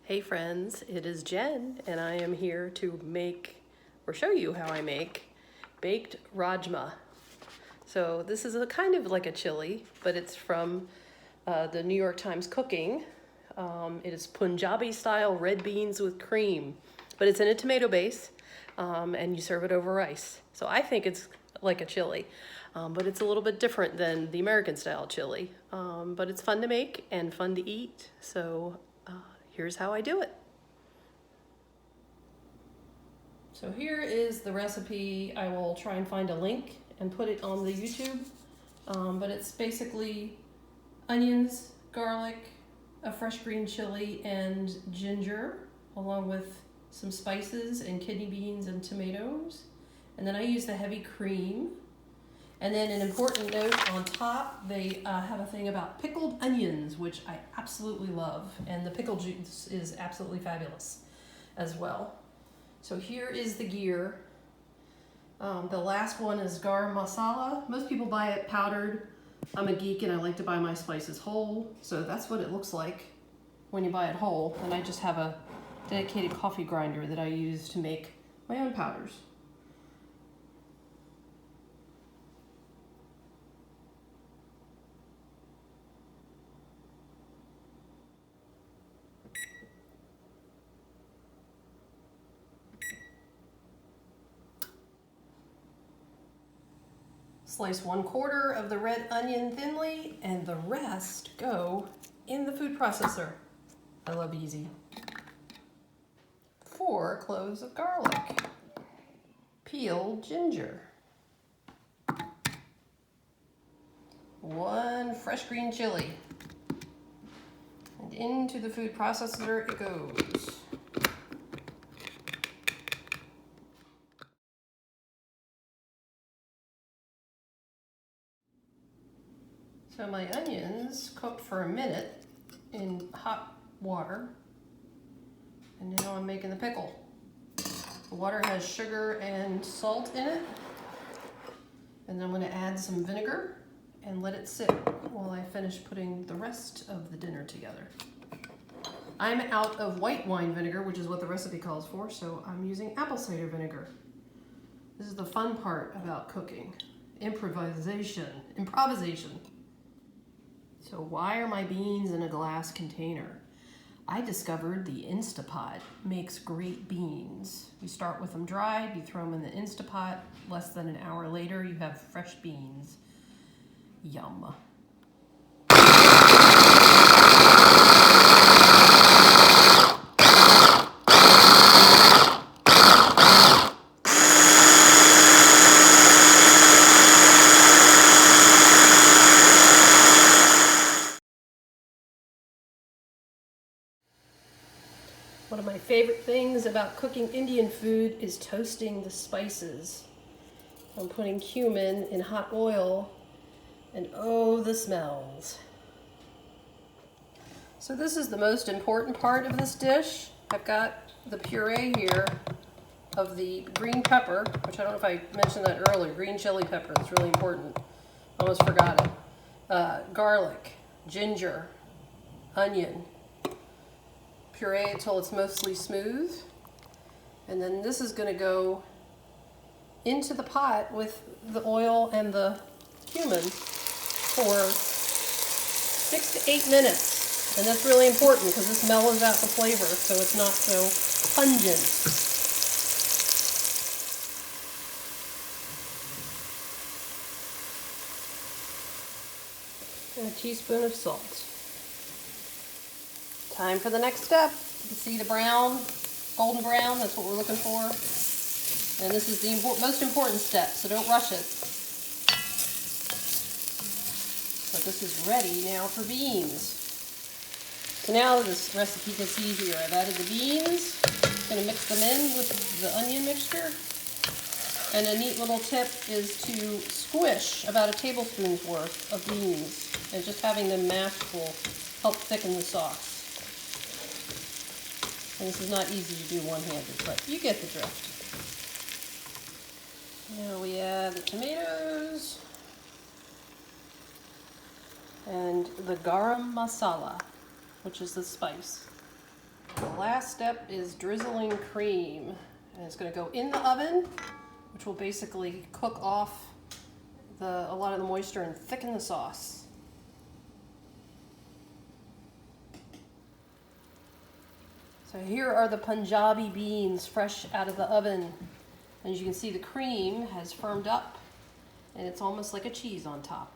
Hey friends, it is Jen, and I am here to make or show you how I make baked Rajma. So this is a kind of like a chili, but it's from the New York Times Cooking. It is Punjabi-style red beans with cream, but it's in a tomato base, and you serve it over rice. So I think it's like a chili, but it's a little bit different than the American style chili. But it's fun to make and fun to eat, so here's how I do it. So here is the recipe. I will try and find a link and put it on the YouTube. But it's basically onions, garlic, a fresh green chili, and ginger, along with some spices and kidney beans and tomatoes. And then I use the heavy cream. And then an important note on top, they have a thing about pickled onions, which I absolutely love. And the pickle juice is absolutely fabulous as well. So here is the gear. The last one is garam masala. Most people buy it powdered. I'm a geek and I like to buy my spices whole. So that's what it looks like when you buy it whole. And I just have a dedicated coffee grinder that I use to make my own powders. Slice 1/4 of the red onion thinly, and the rest go in the food processor. I love easy. 4 cloves of garlic, peeled ginger, 1 fresh green chili, and into the food processor it goes. So my onions cooked for a minute in hot water, and now I'm making the pickle. The water has sugar and salt in it, and then I'm going to add some vinegar and let it sit while I finish putting the rest of the dinner together. I'm out of white wine vinegar, which is what the recipe calls for, so I'm using apple cider vinegar. This is the fun part about cooking. Improvisation. So why are my beans in a glass container? I discovered the Instapot makes great beans. You start with them dried, you throw them in the Instapot. Less than an hour later, you have fresh beans. Yum. One of my favorite things about cooking Indian food is toasting the spices. I'm putting cumin in hot oil, and oh, the smells. So this is the most important part of this dish. I've got the puree here of the green pepper, which I don't know if I mentioned that earlier. Green chili pepper, it's really important. Almost forgot it. Garlic, ginger, onion. Puree until it's mostly smooth. And then this is going to go into the pot with the oil and the cumin for 6 to 8 minutes. And that's really important because this mellows out the flavor so it's not so pungent. And a teaspoon of salt. Time for the next step. You can see the brown, golden brown, that's what we're looking for. And this is the most important step, so don't rush it. But this is ready now for beans. So now this recipe gets easier. I've added the beans. I'm going to mix them in with the onion mixture. And a neat little tip is to squish about a tablespoon's worth of beans. And just having them mashed will help thicken the sauce. And this is not easy to do one-handed, but you get the drift. Now we add the tomatoes and the garam masala, which is the spice. The last step is drizzling cream. And it's going to go in the oven, which will basically cook off a lot of the moisture and thicken the sauce. So here are the Punjabi beans fresh out of the oven. And as you can see, the cream has firmed up and it's almost like a cheese on top.